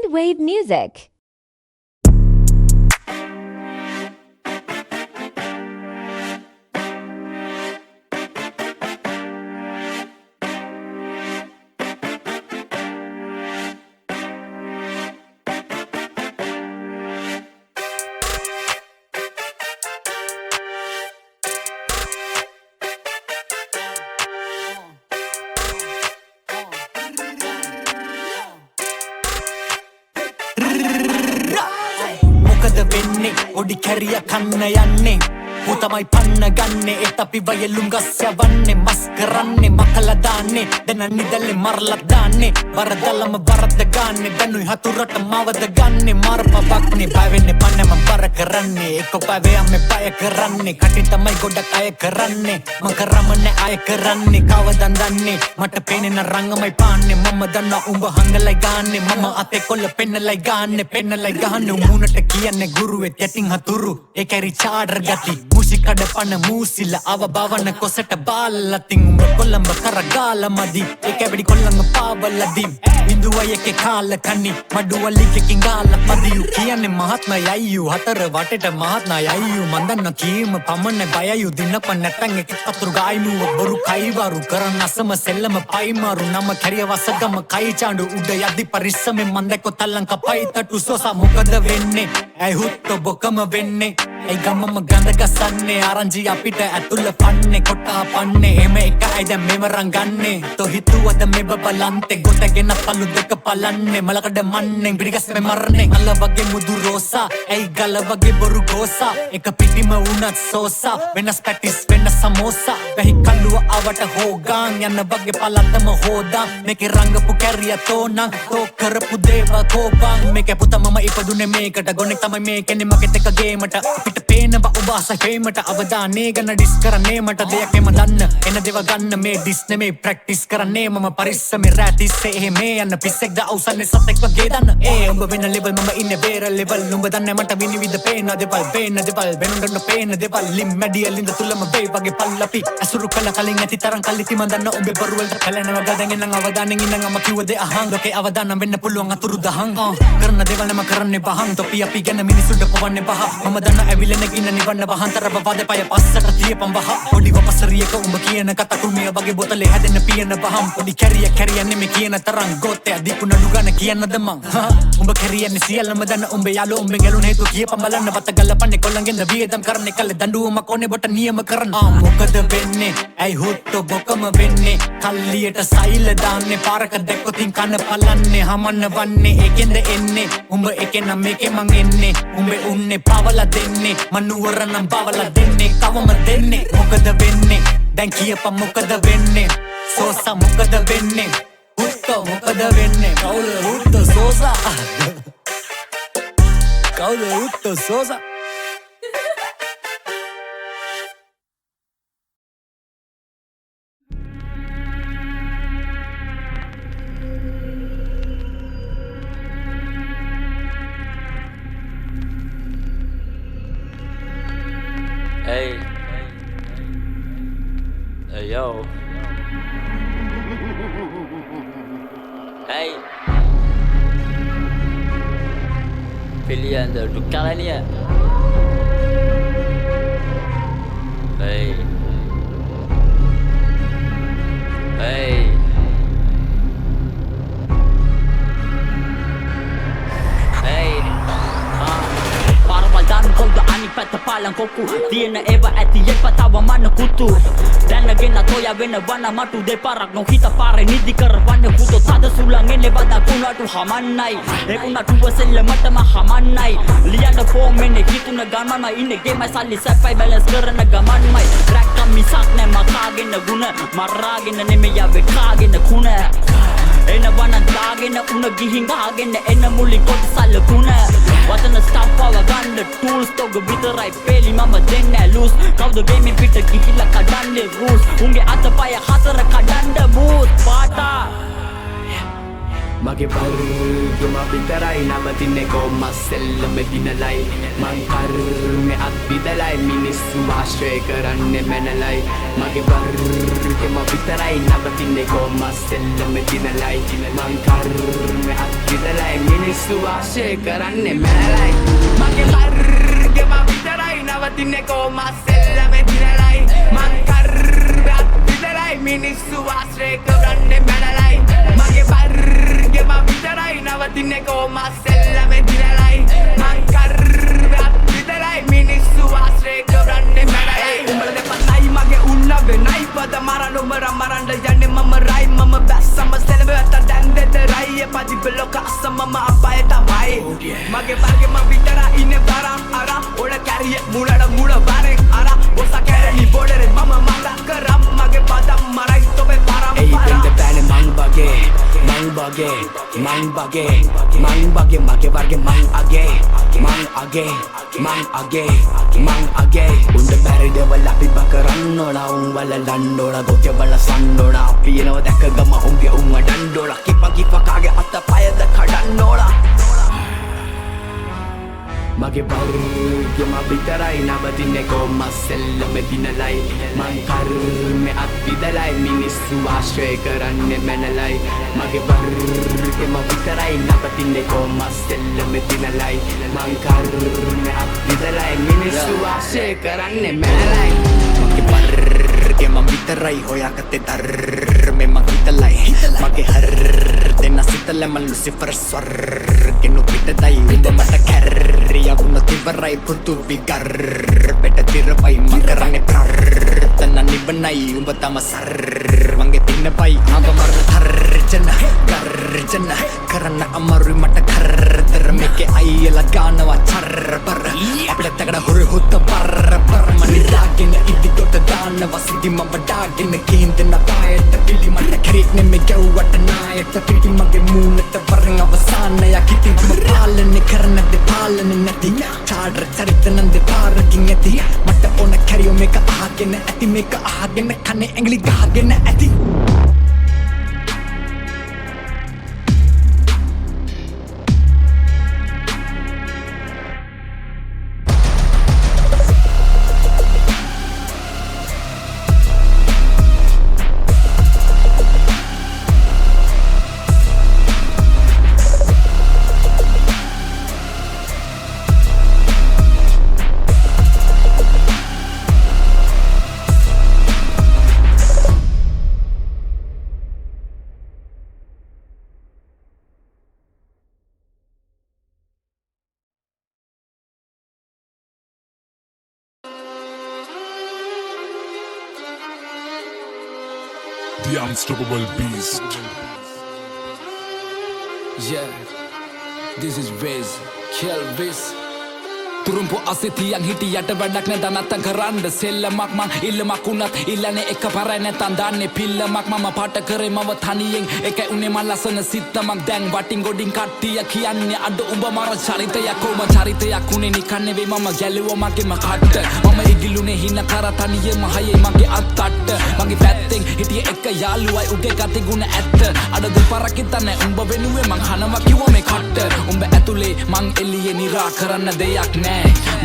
Soundwave Music. ඔඩි කැරිය කන්න යන්නේ පුතමයි පන්න ගන්නේ ඒත් අපි වයලුම් ගස් යවන්නේ මස් කරන්නේ මකලා දාන්නේ දැන් නිදල්ලේ මරලා දාන්නේ වරදලම වරද ගන්නේ දැනුයි හතුරට මවද ගන්නේ මරපබක්නේ බය වෙන්නේ පන්නේ මම බර කරන්නේ එක්ක බය යන්නේ බය කරන්නේ කටින් තමයි ගොඩක් අය කරන්නේ මම කරමනේ අය කරන්නේ කවදන් දන්නේ මට පේන්නේ රංගමයි පාන්නේ මම දන්නා උඹ හංගලයි ගාන්නේ මම අතේ කොල්ල පෙන්නලයි ගාන්නේ උමුණට කියන්නේ ගුරුවෙත් යටින් හතුරු ඒකයි රිචාඩර් ගති මුසිකඩ පන මූසිල අව බවන කොසට බාලතින් උඹ කොල්ලඹ කරගාල මදි ඒකැබඩි කොල්ලඟ පාවලදී බිඳුවයක කාල කනි මඩුවලිකකින් ගාල මදියු කියන්නේ මහත්ම යයියු හතර වටට මහත්නා යයියු මන්දන්න කීම පමණ බයයු දිනප නැටන් එක අතුරු ගායිනුව බොරු කයිවරු කරන්න අසම සෙල්ලම පයිමාරු නම කැරිය වසගම කයි චාඬු උඩ යදි පරිස්සමෙන් මන්දකො තල්ලං කපයි තටු සොසා මොකද වෙන්නේ ඇයි හුත්ත බොකම වෙන්නේ ඇයි ගමම ගඳ ගසන්නේ ආරංචි අපිට ඇතුළ පන්නේ කොටා පන්නේ එම එකයි දැන් මෙව රංගන්නේ තෝ හිතුවද මෙබ බලන්තේ ගොඩගෙන පළු දෙක පලන්නේ මලකඩ මන්නේ පිටිගස් මේ මරන්නේ අල්ල වගේ මුදු රෝසා ඇයි ගල වගේ බොරු ගෝසා එක පිටිම වුණත් සෝසා වෙනස් පැටිස් වෙනස් සමෝසා වැහි කල්ලුව අවට හෝගාන් යන්න වගේ පලතම හෝදා මේකේ රංගපු කැරිය තෝනං තෝ කරපු දේව කෝපං මේකේ පුතා මම ඉපදුනේ මේකට ගොනෙක් තමයි මේකනේ මගෙත් එක ගේමට අපිට පේනවා ඔබ ආසයි ෆේමට අවදානේ ගන්න ඩිස් කරන්නේ මට දෙයක් එම දන්න එන දේව ගන්න මේ ඩිස් නෙමේ ප්‍රැක්ටිස් කරන්නේ මම පරිස්සමේ රැටිස්සේ එහෙම යන්න පිස්සෙක්ද අවසන්නේ සතෙක් වගේ දන්න උඹ වෙන ලෙවල් මම ඉන්නේ බේර ලෙවල් නුඹ දන්නේ මට විනිවිද පේන දෙපල් වෙනුන්ඩන්න පේන දෙපල් ලිම් මැඩියලින්ද තුලම බේ වගේ පල්ලපි අසුරු කල කලින් ඇති තරම් කල්ලිති මන් දන්න උඹේ බොරු වලට කලනවා ගදගෙන නම් අවදානෙන් ඉන්න මම කිව්ව දේ අහන් ලෝකේ අවදානම් වෙන්න පුළුවන් අතුරු දහන් කරන දේවල් නම කරන්නේ බහන් තොපි අපි ගැන මිනිසුන්ට පවන්නේ බහ මම දන්න ඇවිලෙන ගින්න නිවන්න වහන්තර බවද පය පස්සට තියපම් බහ පොඩි වපසරියක උඹ කියන කතා කුමිය වගේ බොතලේ හැදෙන්න පියන බහම් පොඩි කැරිය නෙමෙ කියන තරම් ගෝතේ දීපු නඩු ගන්න කියන්නද මං උඹ කැරියන්නේ සියල්ලම දන්න උඹ යාළු උඹ ගැලුන හේතු කියපම් බලන්න වත ගල්ලපන්නේ කොල්ලන්ගෙන්ද වියදම් කරන්නේ කල්ලේ දඬුවමක් ඕනේ බොට නියම කරන්න මොකද වෙන්නේ ඇයි හොට්ටෝ බොකම වෙන්නේ කල්ලියට සයිල දාන්නේ පාරක දැක්කොතින් කන පලන්නේ හමන්න වන්නේ ඒකෙන්ද එන්නේ උඹ එකෙන් නම් මේකේ මං එන්නේ උඹේ උන්නේ පාවලා දෙන්නේ මනුවර නම් පාවලා දෙන්නේ කවම දෙන්නේ මොකද වෙන්නේ දැන් කියපම් මොකද වෙන්නේ සෝසා මොකද වෙන්නේ හුත්තෝ මොකද වෙන්නේ කවුද හුත්තෝ සෝසා කවුද හුත්තෝ සෝසා Hey, hey yo, hey, pilihan dari kalian ni ya, hey, hey. Pata palang koku Tiena eva ati yepa tawa mana kutu Dan again atoya vena vana matu de parak no kita pare nidi karvane kuto tada sulang ene vada kuna tu hamanai Ekuna tu waselle mata ma hamanai Lianda po mene hitu na gaman mai ine game sali sepai balance karana gaman mai Track kami sakne makage na guna marage na neme ya bekage na kuna Ena vana dage na una gihingage na ena muli kota sala kuna Watana staff power gun the tools toga bitarai peli mama denne loose Kau the game pita gihila kadande rules Unge atapaya hatara kadanda booth Pata Mage vargema vitarai navatinne koma sellame dinalai man karme at bidalai minissu ආශ්‍රය කරන්නේ මැනලයි Mage vargema vitarai navatinne koma sellame dinalai man karme at bidalai minissu ආශ්‍රය කරන්නේ මැනලයි Mage vargema vitarai navatinne koma sellame dinalai man karme at bidalai minissu ආශ්‍රය කරන්නේ මැනලයි Mage vargema vitarai navatinne koma sellame dinalai man karme at bidalai minissu ආශ්‍රය කරන්නේ මැනලයි උඹල දෙපතයි මගේ උන්න වෙනයි පද මරන උඹර මරන්න යන්නේ මම රයි මම බැස්සම සෙලබට දැන් දෙතරයි එපදි බලොක අසම මම අපාය තමයි මගේ වර්ගෙම විතර ඉන්නේ බරම් අර ඔල කැරිය මුලට මුල බරෙන් අර ඔස කැරලි බෝඩරේ මම මඟ කරම් මගේ පදම් මරයි තොබේ පරම් ඒ දෙන්න බෑනේ මං බගේ mage varge man age unda bari devil api bakarannola un wala landola gotya wala sandola api enawa dakka gama unge unga dandola kipa kage atta payada kadannola Mage vargema vitarai navatinne koma sellame dinalai man karme at bidalai minissu ආශ්‍රය කරන්නේ මැනලයි Mage vargema vitarai navatinne koma sellame dinalai man karme at bidalai minissu ආශ්‍රය කරන්නේ මැනලයි Mage vargema vitarai hoyakate dharme man hitalai mage har denna sitale man lucifer swarge nu pitadai umba mata karriya unna tivarai putu vigar beta tiravai makarane prarthana nibanai umba tama sar wange tinnapai aba mar tharjana garjana karana amaru mata kar meke ayela ganawa char par apla tagada hore hutta par mani ragena idi tota dana wasidi mama dagena kendena paeta pili mata karikne me gawata naayata piti mage moonata varanga avasana yakiti palane karana de palane nati chadra charitanande parakin ati mata ona kariyo meka ahagena ati meka ahagena kane engli gahagena ati The unstoppable beast. Yeah, this is Wiz, Kelvis. Turumpu asitiyang hitiyata වැඩක් නැ දනත්තන් කරන්න සෙල්ලමක් මං ඉල්ලමක් උනත් ඉල්ලන්නේ එක පරයි නැතන් දාන්නේ පිල්ලමක් මම පාට කරේ මව තනියෙන් එකයි උනේ මං ලස්සන සිත්තමක් දැන් වටින් ගොඩින් කට්ටිය කියන්නේ අඩ උඹ මර චරිතයක් කොම චරිතයක් උනේ නිකන් නෙවෙයි මම ගැලුවා මගේම කට්ට මම ඉගිලුනේ හින කර තනියෙම හයේ මගේ අත්තට්ට මගේ පැත්තෙන් හිටියේ එක යාළුවයි උගේ ගති ගුණ ඇත්ත අඩ දෙපාරක් හිතන්නේ උඹ වෙනුවේ මං හනවා කිව්වා මේ කට්ට උඹ ඇතුලේ මං එළියේ නිරා කරන්න දෙයක් නෑ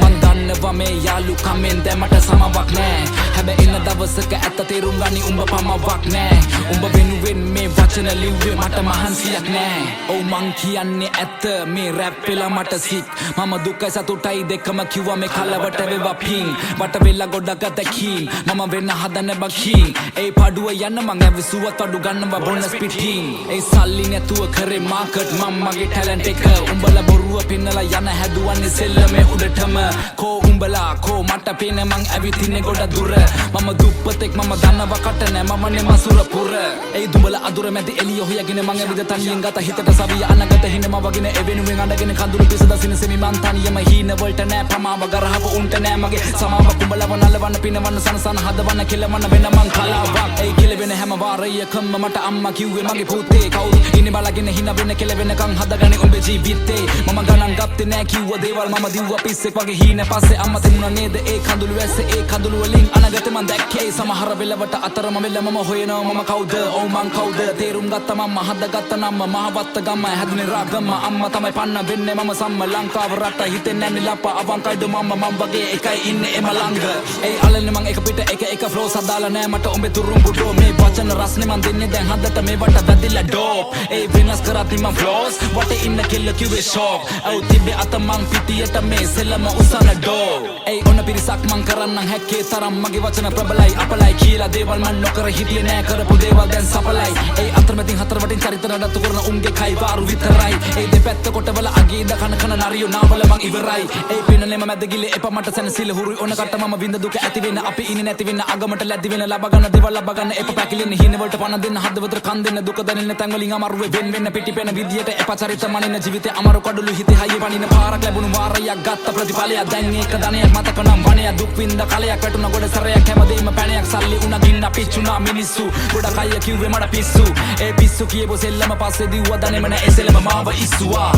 Man dannava me yalu kamen දැමට සමවක් නෑ හැබැයි එන දවසක ඇත්ත තේරුම් ගනි උඹ පමවක් නෑ උඹ වෙනුවෙන් මේ වචන ලිව්වේ මට මහන්සියක් නෑ ඔව් මං කියන්නේ ඇත්ත මේ රැප් වෙලා මට සික් මම දුකයි සතුටයි දෙකම කිව්වා මේ කලවට වේවා පිං වට වෙලා ගොඩක් අතකින් මම වෙන්න හදන බකින් ඒ පාඩුව යන්න මං ඇවිසුවත් අඩු ගන්නවා බොනස් පිටින් ඒ සල්ලි නැතුව කරේ මාකට් මම මගේ ටැලන්ට් එක උඹලා බොරුව පෙන්නලා යන හැදුවන්නේ සෙල්ලමේ උඩටම කෝ උඹලා කෝ මට පේන මං ඇවිතින්නේ ගොඩ දුර මම දුප්පතෙක් මම දන්නවා කට නෑ මමනේ මසුර පුර ඒ දුඹලා අදුර මැද එළිය හොයගෙන මං ඇවිද තනියෙන් ගත හිතට සවිය අනගත හිනම වගෙන එවෙනුවෙන් අඬගෙන කඳුළු පිස දසින සෙමි මං තනියම හීන වලට නෑ ප්‍රමාව ගරහව උන්ට නෑ මගේ සමාව කුඹලව නලවන්න පිනවන්න සනසන හදවන්න කෙලවන්න වෙන මං කලාවක් ඒ කෙලවෙන හැම වාරයකම මට අම්මා කිව්වේ මගේ පුතේ කවුරු ඉන්නේ බලගෙන හින වෙන කෙලවෙනකන් හදගන්නේ උඹේ ජීවිතේ මම ගණන් ගත්තේ නෑ කිව්ව දේවල් මම දිව්වා පිස්සෙක් වගේ හීන පස්සේ අම්මා තිබුණා නේද ඒ කඳුළු ඇස්සේ ඒ කඳුළු වලින් අනගතේ මං දැක්කේ සමහර වෙලවට අතරම වෙල මම හොයනවා මම කවුද ඔව් මං කවුද තේරුම් ගත්තා මම හදගත්ත නම්ම මහවත්ත ගම්ම හැදුනේ රාගම්ම අම්මා තමයි පන්න වෙන්නේ මම සම්ම ලංකාව රට හිතෙන්නේ නැන්නේ ලප්පා අවංකයිද මම වගේ එකයි ඉන්නේ එම ළඟ ඒ අලන්නේ මං එක පිට එක ෆ්ලෝස් අදාලා නෑ මට උඹේ තුරුම්බු ඩෝ මේ වචන රස්නේ මං දෙන්නේ දැන් හදට මේවට වැදිලා ඩෝප් ඒ වෙනස් කරත් මං ෆ්ලෝස් වටේ ඉන්න කෙල්ල කිව්වේ ෂෝක් ඔව් තිබ්බේ අත මං පිටියට මේ සෙල්ලම උසන ඩෝ ඒ ඔන්න පිරිසක් මං කරන්නම් හැක්කේ තරම් මගේ වචන ප්‍රබලයි අපලයි කියලා දේවල් මං නොකර හිටියේ නෑ කරපු දේවල් දැන් සපලයි ඒ අතරමැදින් හතර වටින් චරිත නඩත්තු කරන උන්ගේ කයි වාරු විතරයි ඒ දෙපැත්ත කොටවල අගීද කන නරියෝ නාවල මං ඉවරයි ඒ පිනලෙම මැද ගිලේ එපා මට සැනසීල හුරුයි ඔන්න කට මම විඳ දුක ඇති වෙන අපි ඉන්නේ නැති වෙන අගමට ලැබි වෙන ලබ ගන්න දේවල් ලබ ගන්න එපා පැකිලෙන හින වලට පණ දෙන්න හදවතට කන් දෙන්න දුක දැනෙන තැන් වලින් අමාරුවේ වෙන් වෙන්න පිටිපෙන විදියට එපා චරිත මනින ජීවිතේ අමාරු කඩළු හිතේ හයිය පනින පාරක් ලැබුණු වාරයක් ගත්ත ප්‍රතිඵලයක් දැන් ඒක ධනයක් මතක නම් වණයක් දුක් විඳ කලයක් වැටුණ ගොඩ සරයක් හැමදේම පැණයක් සල්ලි උණ ගින්න පිච්චුණා මිනිස්සු ගොඩක් අය කිව්වේ මට පිස්සු ඒ පිස්සු කියපු සෙල්ලම පස්සේ දිව්වා දනේම නෑ එසෙලම මාව ඉස්සුවා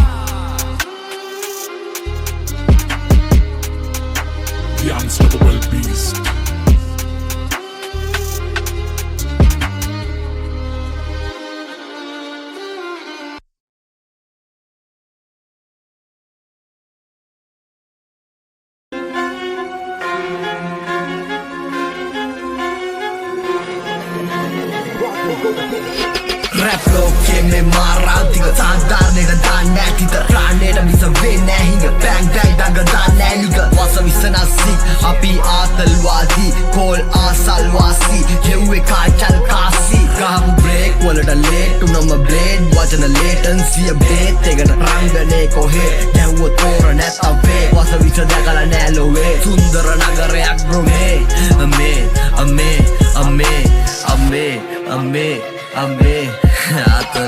The unstoppable beast. Rap loke me mara diga sadarne da danne tita rane da misa venne hinga bang bang daga danne liga wasa visana si api atalwadi kol asalwasi yewe kachal kasi kamu break walada late unama blade wajana latency update tegana rangane kohe yawa tora neta ve wasa visa dagala nalowe sundara nagarayak bro me ame ame ame ame ame ame Atta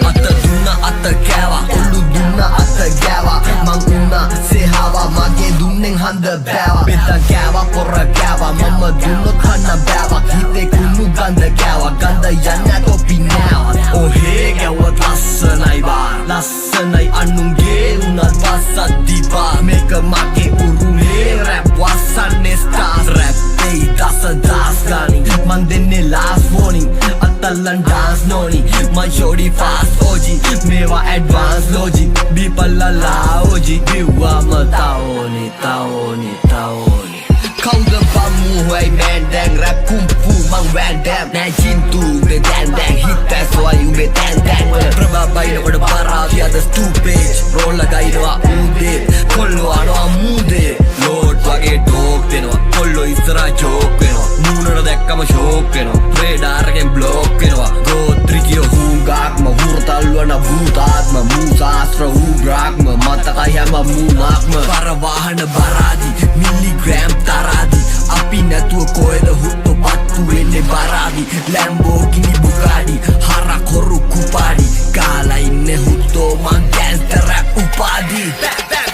dunna atta kääva Ollu dunna atta gääva Mang unna se hava Mage dunnen handa bääva Peta kääva porra kääva Mamma dunnot hanna bääva Hite kunnu ganda kääva Ganda janna topi nääva Oh hei käävat lassanai vaan Lassanai annunge unat vasatti vaan Meka make urume Rap wasanne stars Rap ei dasa daskani Man denne last warning Attalan dance noni Man shorty fast OG Mewa advanced logic Bipalla la OG Biwa ma taoni taoni taoni Kauda pamu huai man dang Rap kung fu mang van dam Na jintu de dan dang Hit that's why you be dan dang Prabha ino koda parati ada stupid Roll laga ino a ude Kollo ano a mude Lord wage dog denwa Kollo isra joke denwa Moonara dekkama shock denwa Radar again block denwa Gotrikiyo hungakma Hurtalwana bhutatma Musastra hugrakma Matakayama mumakma Paravahana baradi Milligram taradi Api natuwa koeda hutto pattu wenne baradi Lamborghini Bugatti Harak horu kupadi Kala inne hutto man gangster rap upadi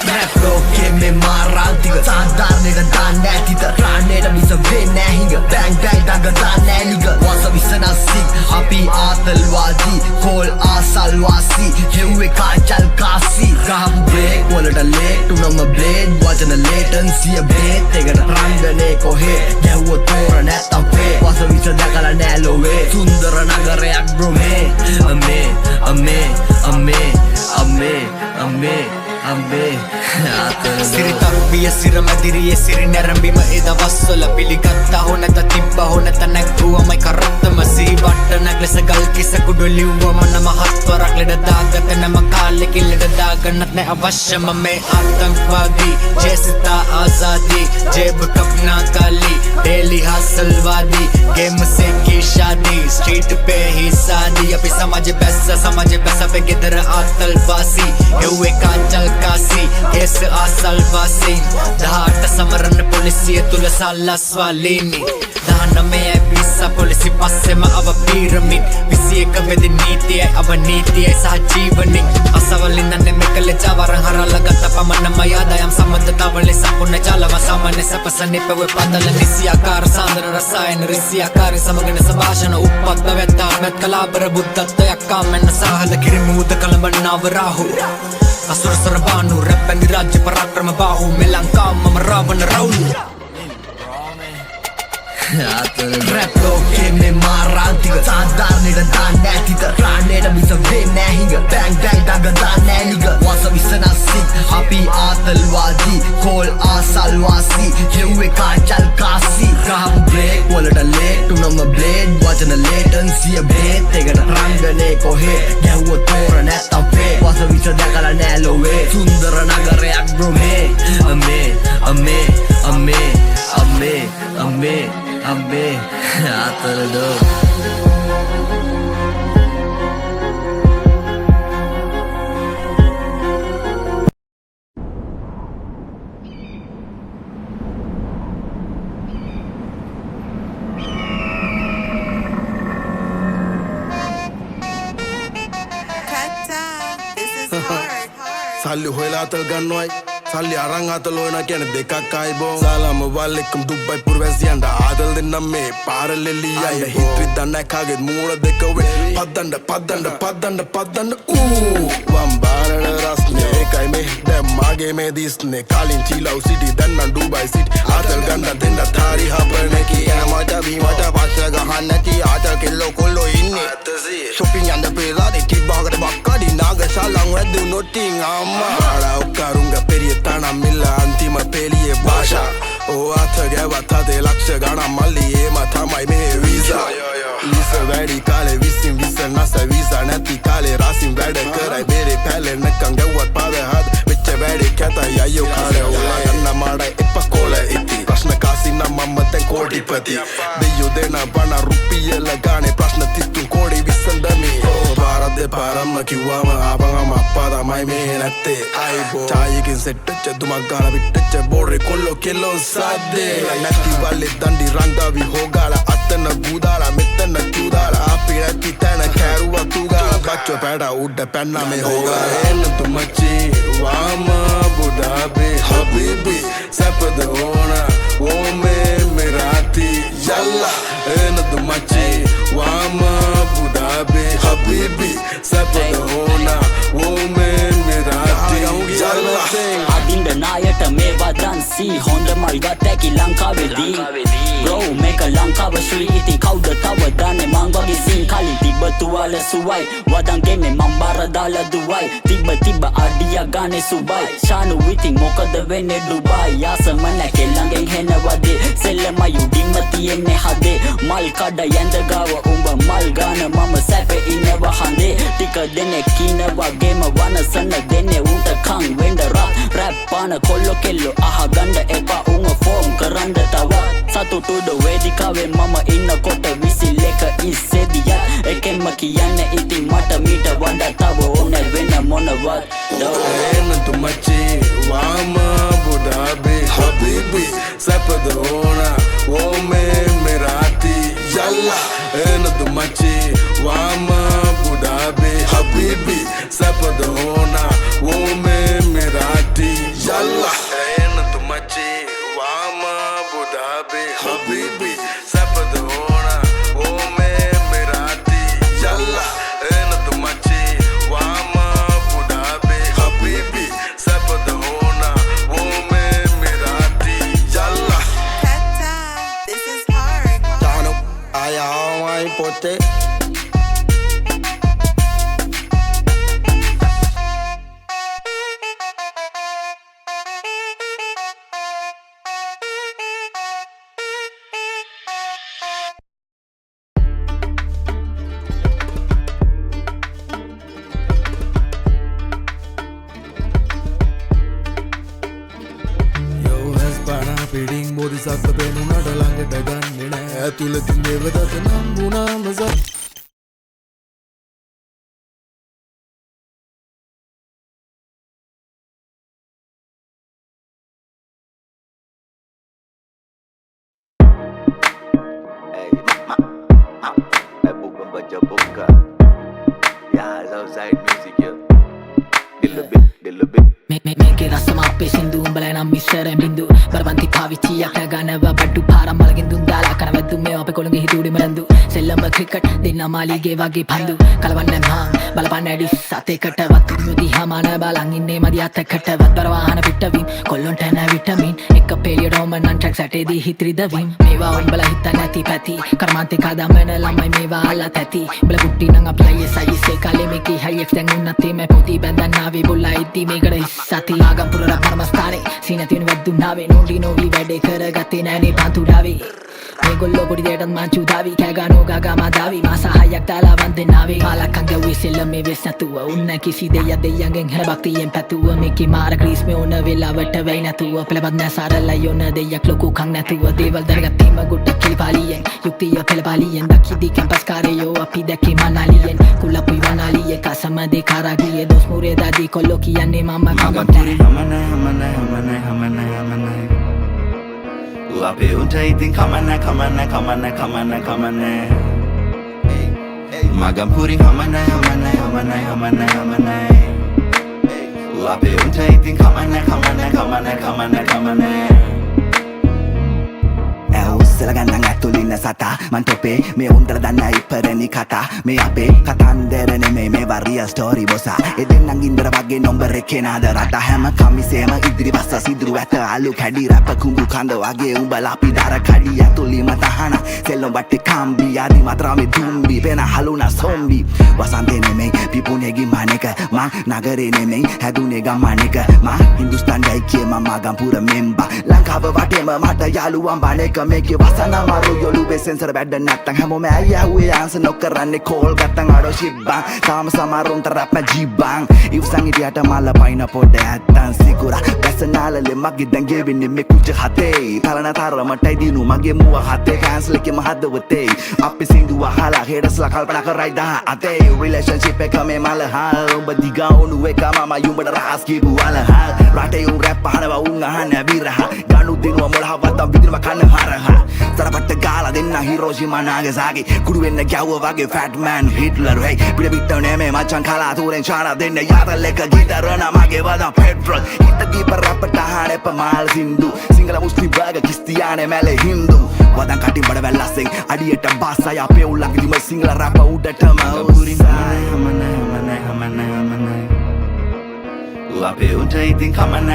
Rap loke me marang tiga sadarne da danne tita rane da misa venne hinga bang bang daga danne liga wasa visana sig api atalwadi kol asalwasi yewe kachal kasi kamu break walada late unama blade wajana latency update tegana rangane kohe yawa tora neta ve wasa visa dagala nalowe sundara nagarayak bro me ame ame ame ame ame ame සිරි තරුපිය සිර මැදිරියේ සිරි නැරඹීම එදා වස්සල පිළිගත්තා හො නැත තිබ්බා හො නැත නැග්ගුවමයි කරත්තම සීබට්ට නැග්ලස ගල් කිස කුඩු ලිව්වම නම හත්වරක් ලෙඩ දාගත නම කාලෙ කිල්ලෙඩ දාගන්නත් නැ අවශ්‍යම මේ ආතංකවාදී ජේසිතා ආසාදී ජේබ කප්නා කාලි डेली हसलवादी गेम से की शादी स्ट्रीट पे ही शादी अभी समझ पैसा पे किधर आतलवासी युवे कांचल कासी केस आसलवासी दहाट समरन पुलिसिये तुल सालस्वालिनी දහනමය පිස්ස පොලිසි පස්සෙම අව පිරමිඩ් 21 වෙදි නීතියයි අව නීතියයි සහ ජීවනින් අසවලින් දන්නේ මෙකල ජවරන් හරලා ගත්ත පමණම යාදයම් සම්බන්ධතාවලි සම්පූර්ණ ජාලව සාමාන්‍ය සපසනිප වේ පදල නිසියාකාර සාන්දර රසායන රිසියාකාර සමගන සභාෂණ උප්පත් වැත්තා මෙත් කලාබර බුද්ධත්වයක් කාමෙන්න සාහල කිරිමුද කලබන්නව රාහු असुर सुर बानु रैप and राज्य पराक्रम बाहु में लंका मम रावण रावण Rap लोके में मारांतिग चांदार नेड दान नैतिग रानेड मिस वे नैहिग bang bang दाग दान नैनिग वासा विसना सिक अपि आतलवादी कोल आसलवासी हेवे कांचल कासी काम ब्रेक वलड लेट तुनम ब्लेड वजन लेटेंसी ब्लेड तेगड रंगने कोहे ගැහුව තෝර නැත්තම් වේ वासा විස දැකලා නෑලෝවේ සුන්දර නගරයක් bro මේ අමේ අමේ අමේ අමේ අමේ අම්මේ ආතරදෝ සල්ලි හොයලා අතල් ගන්නවයි සල්ලි අරන් අතල් හොයනවා කියන්නේ දෙකක් ආයි බෝ සලාම වල්ලෙක්කම් දුබයි පුරවැසියන්ට ආදල් දෙන්නම් මේ පාරලෙලියයි හිට්‍රි දන්න කාගෙත් මූණ දෙක වේ පද්දන්න වම්බාරන රස්නේ එකයි මේ දැන් මාගේ මේ දිස්නේ කලින් චීලව් සිටි දැන් නම් ඩුබයි සිටි ආතල් ගන්න දෙන්න තාරි හපන කී මට බීමට පස්ස ගහන්න නැති ආතල් කෙල්ලෝ කොල්ලෝ ඉන්නේ shopping යන්න පෙරලා දෙකක් බහකට බක්කඩි නාගසලන් වැදු නොටින් අම්මා ආලා ඔක්කරුංග පෙරිය තනම් මිල්ල අන්තිම පෙළියේ භාෂා ඕ අත ගැවත් හදේ ලක්ෂ ගණන් මල්ලි ඒම තමයි මේ වීසා ලිස වැඩි කාලේ විසින් විස නැස වීසා නැති කාලේ රසින් වැඩ කරයි බේරේ පැලෙන්නකම් ගැව්වත් පාද හද වෙච්ච වැඩි කැතයි අයියෝ කාලේ ඕලා යන්න මාඩයි එපකොල ඉති ප්‍රශ්න කාසින මම දැන් කෝටිපති දෙයෝ දෙන බණ රුපියල ගානේ ප්‍රශ්න 33 කෝටි විසඳමි පාරද පාරම්ම කිව්වම ආපංගම අප්පා තමයි මේ නැත්තේ අයිබෝ ඡායකින් සෙට්ටච්ච දුමක් ගාලා පිටච්ච බෝරේ කොල්ලෝ කෙල්ලෝ සද්දේ නැති වල්ලේ දණ්ඩි රංගාවි හොගාලා අතන ගුදාලා මෙතන කිව්දාලා අපි නැති තැන කෑරුවා තුගාලා බච්චෝ පැඩ උඩ පැන්නා මේ හොගාලා එන්න තුමච්චි වාම බුදාබේ හබීබි සපද ඕනා ඕමේ මෙරාති යල්ලා එන්න තුමච්චි වාම බුදාබේ හබීබි සපද ඕනා ඕමේ මෙරාති යල්ලා අදින්ද නායට මේවා දන්සී හොඳ මල් ගතැකි ලංකාවේදී බ්‍රෝ මේක ලංකාව ශ්‍රී ඉතින් කවුද තව දන්නේ මං වගේ සීන් කලින් තිබ්බ තුවාල සුවයි වදන් ගෙන්නේ මං බාර දාලා දුවයි තිබ්බ අඩිය ගානේ සුබයි ශානු ඉතින් මොකද වෙන්නේ ඩුබයි යාසම නැකෙල්ලංගෙන් හෙනවදේ සෙල්ලම යුඩින්ම තියෙන්නේ හදේ මල් කඩ යඳ ගාව උඹ මල් ගාන මම සැපේ ඉන්නවා හඳේ ටික දෙනෙක් ඉන්නවා ගේම වනසන දෙන්නේ උන්ට කන් වෙන්න රැප් පාන කොල්ලෝ කෙල්ලෝ අහගන්න එපා උන් ෆෝම් කරන්න තව සතුටුද වේදිකාවේ මම ඉන්නකොට විසිල් එක ඉස්සෙදියක් එකෙන්ම කියන්නේ ඉතින් මට මීට වඩා තව ඕනේ වෙන මොනවත් එන්න තුමච්චි වාම බුදාබේ හබීබි සපද ඕනා ඕමේ මෙරාති යල්ලා එන්න තුමච්චි වාම බුදාබේ හබීබි සපද ඕනා ඕමේ මෙරාති යල්ලා එන්න තුමච්චි වාම බුදාබේ හබීබි සපද ඕනා ඕමේ මෙරාති යල්ලා එන්න තුමච්චි වාම බුදාබේ හබීබි සපද ඕනා ඕමේ මෙරාති යල්ලා This is hard. Tano ayaw ay pote පිඩින් බෝධිසත්ව පෙනුනට ළඟට ගන්නේ නෑ ඇතුළතින් දේවදත්ත නම් වුණාම සත් මේකේ රසම අපේ සින්දු උඹලා නම් මිස්සර බින්දු බරපන්ති පාවිච්චියක් ගන්නව බඩු පාරම් මලකින් දුන් දාලා කරවැද්දු මේ අපේ කොළඟේ හිතුඩි මලන්දු සෙල්ල එල්ලම ක්‍රිකට් දෙන්න මාලිගේ වගේ පන්දු කලවන්න මං බලපන්න ඇඩිස් සතේකට වත් යුදි හමාන බලන් ඉන්නේ මදි අතකට වත් බර වාහන පිටවීම කොල්ලොන්ට නැ විටමින් එක පේලිය ඩෝමන් නන් ට්‍රැක් සැටේදී හිත්‍රිදවීම මේවා උඹලා හිත නැති පැති කර්මාන්තේ කදමන ළමයි මේවා අල්ලා තැති උඹලා කුට්ටි නම් අපි අයියේ සයිසේ කාලේ මේකේ හයියක් දැන් උන්නත් මේ පොති බැඳන් ආවේ බොල්ලා ඉද්දි මේකට ඉස්සති ආගම්පුර රප්පරමස්ථානේ සීනතින් වැද්දුනාවේ නෝඩි නෝවි වැඩේ කරගත්තේ නෑනේ පන්තුඩාවේ මේගොල්ලෝ පොඩි දෙයටත් මාංචු දාවි කෑගානෝ ගාගා මාදාවි මාසහයක් දාලා වන්දනාවේ කාලක්කන් ගැව්වේ සෙල්ලම් මේ වෙස් නැතුව උන්න කිසි දෙයක් දෙයියන්ගෙන් හැර බක්තියෙන් පැතුව මේකේ මාර ක්‍රීස් මේ ඕන වෙලාවට වෙයි නැතුව පෙළපත් නැ සාරලයි ඕන දෙයක් ලොකු කන් නැතුව දේවල් දැනගත්තීම ගොඩ කිලිපාලියෙන් යුක්තිය පෙළපාලියෙන් දකිදි කැම්පස් කාරයෝ අපි දැකේ මනාලියෙන් කුලපුයි වනාලියේ කසමදේ කාරාගියේ දොස් මුරේ දාදී කොල්ලෝ කියන්නේ මම කමතේ අපේ උන්ට ඉතින් කමන්න මගම් පුරි හමනයි අපේ උන්ට ඉතින් කමන්න ඇවුස්සල ගන්නන් ඇතුලින්න සතා මන් තොපේ මේ උන්දර දන්න ඉපරණි කතා මේ අපේ කතන්දර නෙමේ මේ වරිය ස්ටෝරි බොසා එදෙන්නන් ඉන්දර වගේ නොම්බර එකේ නාද රට හැම කමිසේම ඉදිරි පස්ස සිදුරු ඇත අලු කැඩි රැප කුඹු කඳ වගේ උඹලා අපි දර කඩි ඇතුලිම තහන සෙල්ලොම් බට්ටේ කම්බි ආදි මත්‍රාමේ දුම්බි වෙන හලුනා සොම්බි වසන්තේ නෙමේ පිපුනේගි මණේක මං නගරේ නෙමේ හැදුනේ ගම්මණේක මං හින්දුස්තාන් ගයිකේ මම මගම්පුර මෙම්බා ලංකාව වටේම මට යාළුවන් බණේක මේකේ වසන මාරු යොලුවේ සෙන්සර් වැඩ නැත්තම් හැමෝම ඇයුවේ ආන්සර් නොකරන්නේ කෝල් ගත්තන් අඩෝ ශිබ්බන් තාම සමරුන්ට රැප් ජීබන් ඉවසන් ඉතියට මල්ල පයින් පොඩ ඇත්තන් සිකුරා වැසනාලලේ මගේ දැන් ගෙවෙන්නේ මේ කුච හතේ තරණ තරමටයි දිනු මගේ මුව හතේ කැන්සල් එකේ මහදවතේ අපි සින්දුව අහලා හෙඩස්ලා කල්පනා කරයි දහ අතේ රිලේෂන්ෂිප් එක මේ මල හල් ඔබ දිගා උණු එක මම යුඹට රහස් කිව්ව වල හල් රටේ උන් රැප් අහනවා උන් අහන විරහ ගනු දිනුව මොළහවත් විදිනම කන හරහ සරපට ගාලා දෙන්න හිරෝෂිමා නාගසාකි කුඩු වෙන්න ගැව්ව වගේ ෆැට් මෑන් හිට්ලර් හේ පිට පිට නෙමේ මචං කලාතුරෙන් ශාන දෙන්න යාතල් එක ගිටරන මගේ වදා පෙට්‍රල් හිට දීප රැපට අහන පමාල් සින්දු සිංගල මුස්ලිම් බර්ග කිස්තියානේ මැලේ හින්දු වදන් කටින් බඩ වැල්ලස්සෙන් අඩියට බාසය අපේ උල්ලන්ගිදිම සිංගල රැප උඩටම අපේ උන්ට ඉතින් කමන්න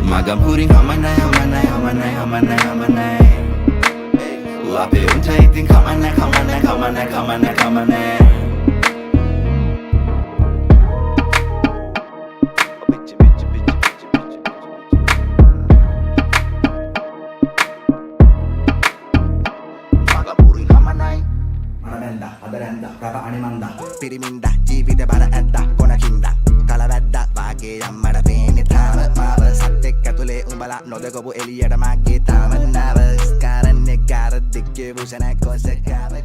මගම් පුරි හමනයි අපේ උන්ට ඉතින් කමන්න පිරිමින්ද ජීවිත බර ඇත්ත කොනකින්ද තලවැද්ද වාගේ යම්මට පේන්නේ තාම මාව සත්‍යෙක් ඇතුලේ උඹලා නොදකපු එළියට මගේ තාම නවස් කරන්නේ කාර දෙකේ වුසන කොසකාව